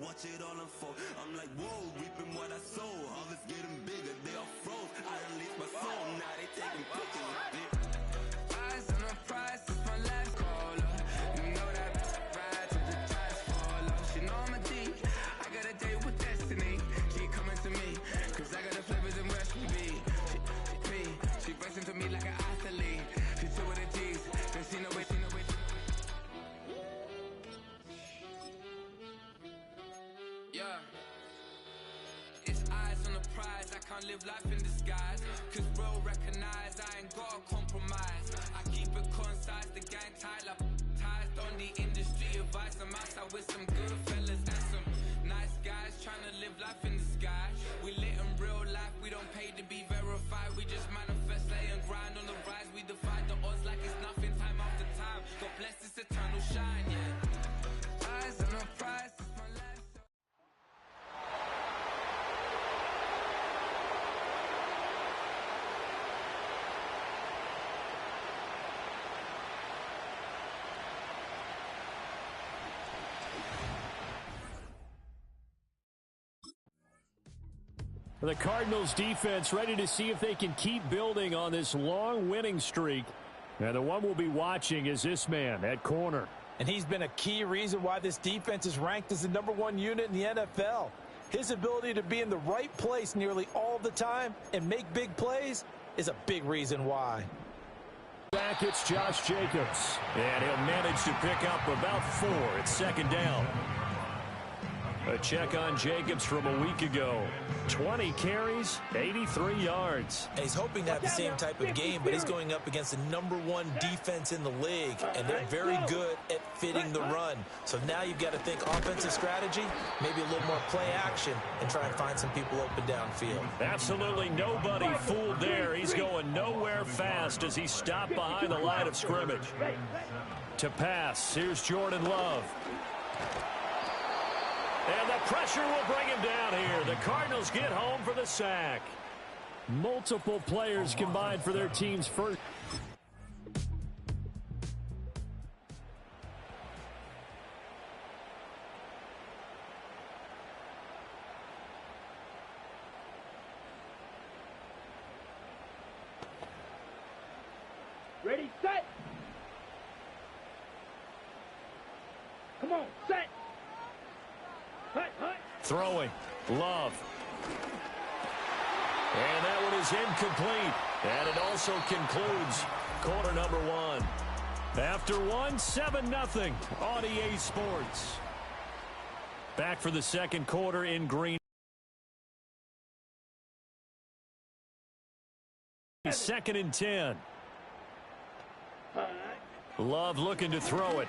watch it all unfold. I'm like, whoa, reaping what I sow. Harvest getting bigger, they all froze. I released my soul, now they taking pictures. Eyes on the prize, it's my last caller. You know that ride till the ties fall off. She know I'm a D, I got a date with destiny. She coming to me, cause I got the flavors and recipe. She racing to me like an athlete. She two with the G's, then she know it, Yeah. It's eyes on the prize, I can't live life in disguise. Cause bro recognize I ain't gotta compromise. I keep it concise, the gang tight like ties on the industry advice. I'm outside with some good fellas and some nice guys trying to live life in the sky. We lit in real life, we don't pay to be verified. We just manifest, lay and grind on the rise. We defy the odds like it's nothing, time after time. God bless this eternal shine, yeah. Eyes on the prize, it's my last. The Cardinals defense ready to see if they can keep building on this long winning streak. And the one we'll be watching is this man at corner. And he's been a key reason why this defense is ranked as the #1 unit in the NFL. His ability to be in the right place nearly all the time and make big plays is a big reason why. Back, it's Josh Jacobs. And he'll manage to pick up about 4 at second down. A check on Jacobs from a week ago. 20 carries, 83 yards. And he's hoping to have the same type of game, but he's going up against the #1 defense in the league, and they're very good at fitting the run. So now you've got to think offensive strategy, maybe a little more play action, and try and find some people open downfield. Absolutely nobody fooled there. He's going nowhere fast as he stopped behind the line of scrimmage. To pass, here's Jordan Love. And the pressure will bring him down here. The Cardinals get home for the sack. Multiple players combined for their team's first. Ready, set. Come on, set. Throwing. Love. And that one is incomplete. And it also concludes quarter number 1. After one, 7-0 on EA Sports. Back for the second quarter in green. 2nd and 10. Love looking to throw it.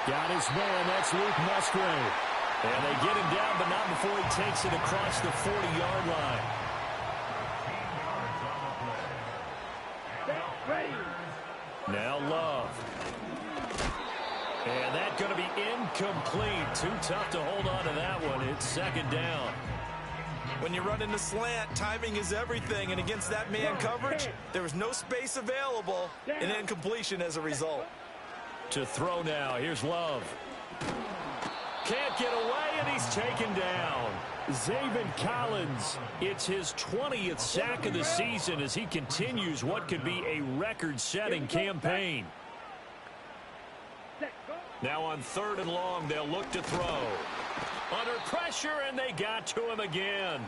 Got his man, that's Luke Musgrave. And they get him down, but not before he takes it across the 40-yard line. Now Love. And that's going to be incomplete. Too tough to hold on to that one. It's second down. When you run into slant, timing is everything. And against that man coverage, there was no space available, and incompletion as a result. To throw now. Here's Love. Can't get away, and he's taken down. Zaven Collins, it's his 20th sack of the season as he continues what could be a record-setting campaign. Now on 3rd and long, they'll look to throw. Under pressure, and they got to him again.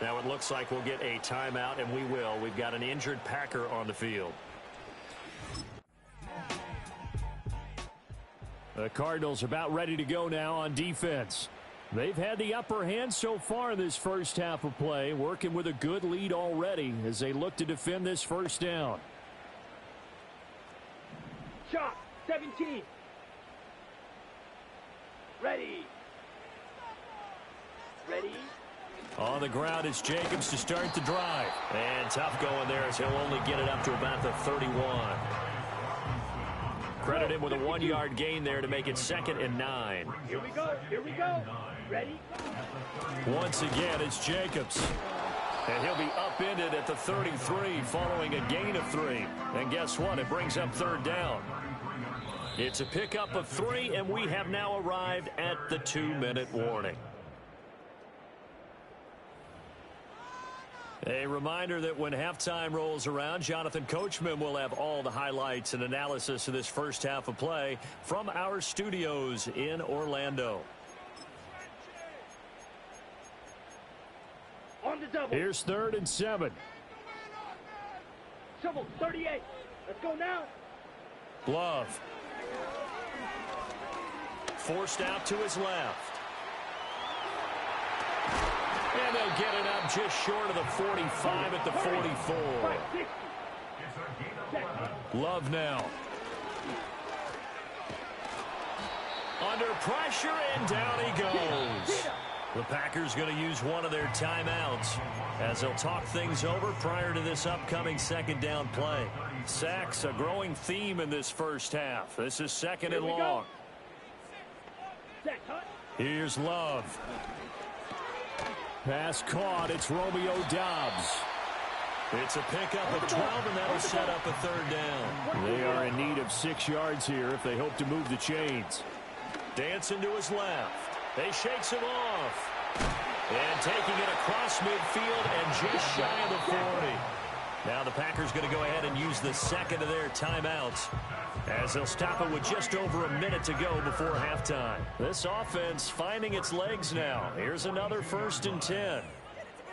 Now it looks like we'll get a timeout, and we will. We've got an injured Packer on the field. The Cardinals about ready to go now on defense. They've had the upper hand so far in this first half of play, working with a good lead already as they look to defend this first down. Shot, 17. Ready. Ready. On the ground, it's Jacobs to start the drive. And tough going there as he'll only get it up to about the 31. Credit him with a 1-yard gain there to make it 2nd and 9. Here we go. Here we go. Ready? Once again, it's Jacobs. And he'll be upended at the 33 following a gain of 3. And guess what? It brings up 3rd down. It's a pickup of 3, and we have now arrived at the 2-minute warning. A reminder that when halftime rolls around, Jonathan Coachman will have all the highlights and analysis of this first half of play from our studios in Orlando. On the double. Here's 3rd and 7. Shovel, 38. Let's go now. Love. Forced out to his left. And they'll get it up just short of the 45 at the 44. Love now. Under pressure, and down he goes. The Packers going to use one of their timeouts as they'll talk things over prior to this upcoming second down play. Sacks, a growing theme in this first half. This is 2nd and long. Here's Love. Pass caught. It's Romeo Doubs. It's a pickup of 12, and that'll set up a 3rd down. They are in need of 6 yards here if they hope to move the chains. Dancing to his left. They shakes him off. And taking it across midfield and just shy of the 40. Now the Packers going to go ahead and use the 2nd of their timeouts as they'll stop it with just over a minute to go before halftime. This offense finding its legs now. Here's another 1st and 10.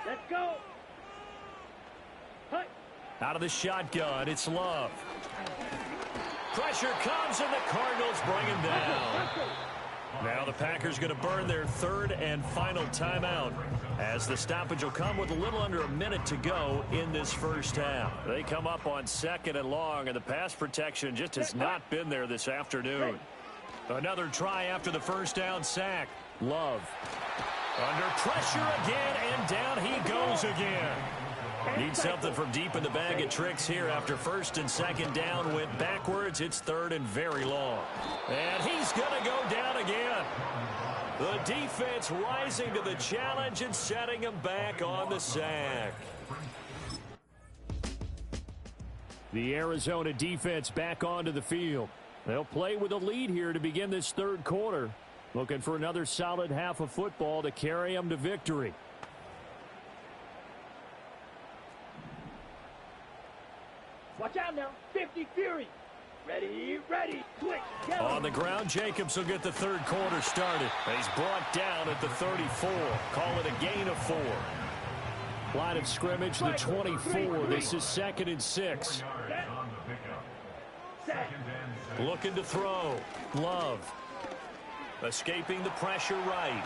Let's go. Hut. Out of the shotgun, it's Love. Pressure comes, and the Cardinals bring him down. Now the Packers going to burn their 3rd and final timeout as the stoppage will come with a little under a minute to go in this first half. They come up on 2nd and long, and the pass protection just has not been there this afternoon. Another try after the first down sack. Love. Under pressure again, and down he goes again. Need something from deep in the bag of tricks here after 1st and 2nd down went backwards. It's 3rd and very long. And he's going to go down again. The defense rising to the challenge and setting him back on the sack. The Arizona defense back onto the field. They'll play with a lead here to begin this 3rd quarter. Looking for another solid half of football to carry them to victory. Watch out now. 50 Fury. Ready, ready, quick. On the ground, Jacobs will get the 3rd quarter started. He's brought down at the 34. Call it a gain of 4. Line of scrimmage, the 24. This is 2nd and 6. Looking to throw. Love. Escaping the pressure right.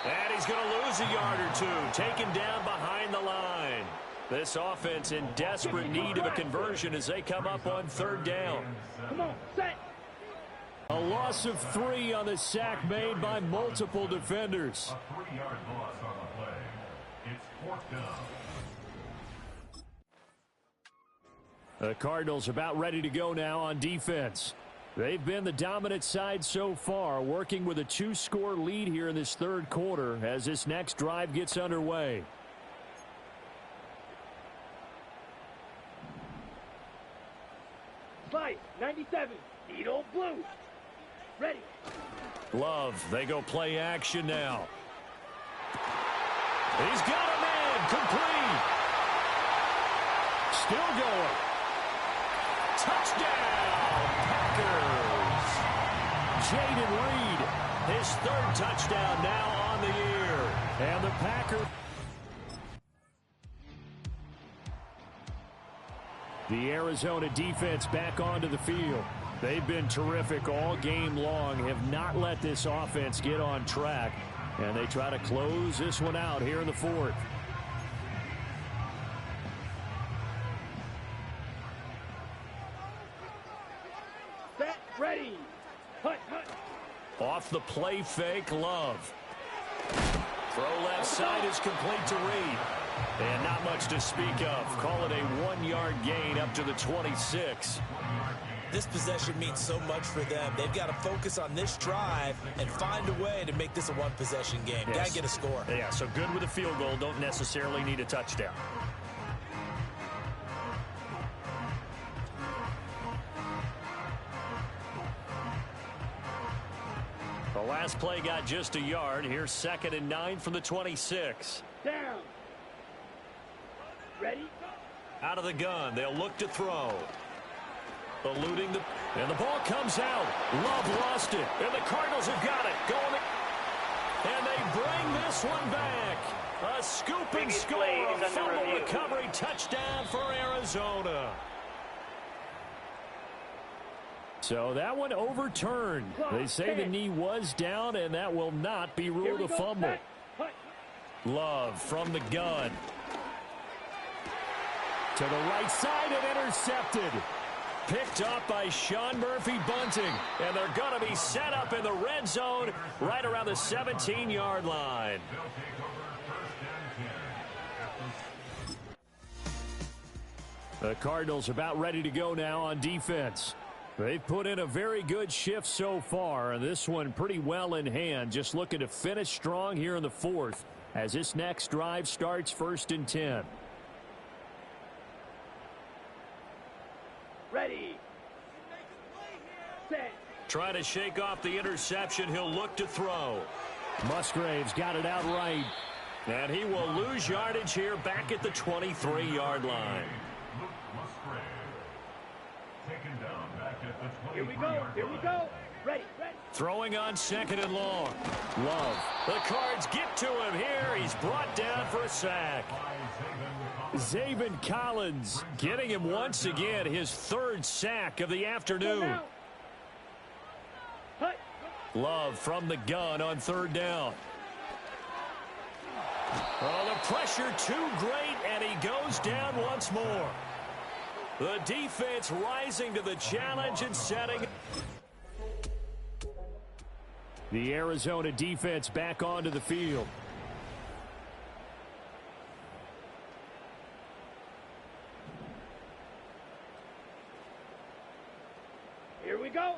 And he's going to lose a yard or 2. Taken down behind the line. This offense in desperate need of a conversion as they come up on 3rd down. Come on, set. A loss of 3 on the sack made by multiple defenders. A 3-yard loss on the play. It's 4th down. The Cardinals about ready to go now on defense. They've been the dominant side so far, working with a 2-score lead here in this 3rd quarter as this next drive gets underway. Slice, 97. Needle blue. Ready. Love, they go play action now. He's got a man, complete. Still going. Touchdown, Packers. Jaden Reed, his 3rd touchdown now on the year. And the Packers. The Arizona defense back onto the field. They've been terrific all game long, have not let this offense get on track, and they try to close this one out here in the 4th. Set, ready. Hut, hut. Off the play fake, Love. Throw left side is complete to Reed. And not much to speak of. Call it a 1-yard gain up to the 26. This possession means so much for them. They've got to focus on this drive and find a way to make this a 1-possession game. Yes. Got to get a score. Yeah, so good with a field goal. Don't necessarily need a touchdown. Last play got just a yard. Here's 2nd and 9 from the 26. Down. Ready? Out of the gun. They'll look to throw. Eluding the... And the ball comes out. Love lost it. And the Cardinals have got it. Going... And they bring this one back. A scoop and score. A fumble recovery touchdown for Arizona. So that one overturned. They say the knee was down, and that will not be ruled a fumble. Love from the gun. To the right side and intercepted. Picked up by Sean Murphy-Bunting. And they're going to be set up in the red zone right around the 17-yard line. The Cardinals about ready to go now on defense. They've put in a very good shift so far, and this one pretty well in hand. Just looking to finish strong here in the 4th as this next drive starts 1st and 10. Ready. Set. Trying to shake off the interception. He'll look to throw. Musgrave's got it out right. And he will lose yardage here back at the 23-yard line. Here we go. Here we go. Ready. Ready. Throwing on 2nd and long. Love. The Cards get to him here. He's brought down for a sack. Zaven Collins getting him once again, his 3rd sack of the afternoon. Love from the gun on 3rd down. Oh, the pressure too great, and he goes down once more. The defense rising to the challenge and setting. The Arizona defense back onto the field. Here we go.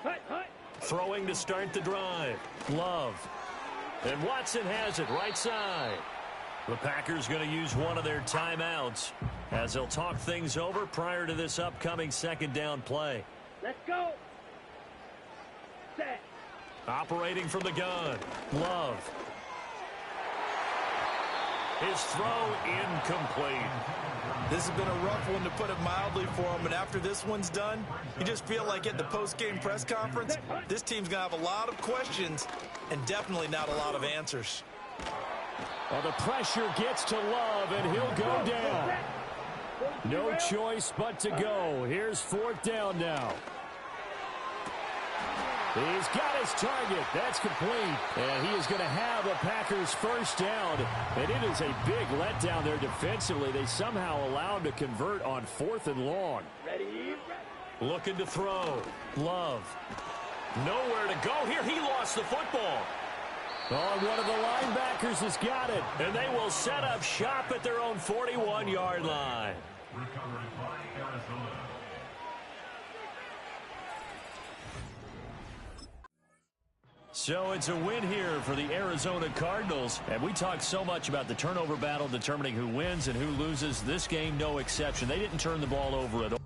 Hut, hut. Throwing to start the drive. Love. And Watson has it right side. The Packers going to use one of their timeouts as they'll talk things over prior to this upcoming 2nd down play. Let's go. Set. Operating from the gun. Love. His throw incomplete. This has been a rough one, to put it mildly, for him. And after this one's done, you just feel like at the post-game press conference, this team's going to have a lot of questions and definitely not a lot of answers. Well, the pressure gets to Love, and he'll go down. No choice but to go. Here's 4th down now. He's got his target. That's complete. And he is going to have a Packers 1st down. And it is a big letdown there defensively. They somehow allowed him to convert on 4th and long. Ready. Looking to throw. Love. Nowhere to go here. He lost the football. Oh, one of the linebackers has got it. And they will set up shop at their own 41-yard line. Recovered by Arizona. So it's a win here for the Arizona Cardinals. And we talked so much about the turnover battle determining who wins and who loses. This game, no exception. They didn't turn the ball over at all.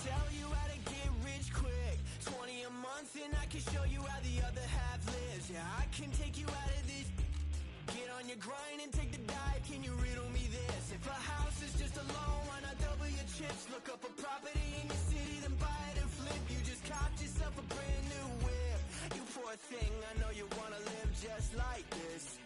tell you how to get rich quick. 20 a month and I can show you how the other half lives. Yeah, I can take you out of this. Get on your grind and take the dive. Can you riddle me this? If a house is just a loan, why not double your chips? Look up a property in your city, then buy it and flip. You just copped yourself a brand new whip. You poor thing, I know you wanna live just like this.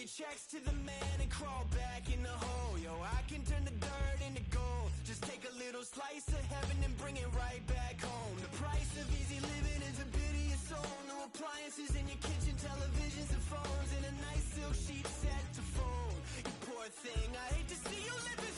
Checks to the man and crawl back in the hole. Yo, I can turn the dirt into gold. Just take a little slice of heaven and bring it right back home. The price of easy living is a bit of your soul. No appliances in your kitchen, televisions and phones, and a nice silk sheet set to fold. You poor thing, I hate to see you living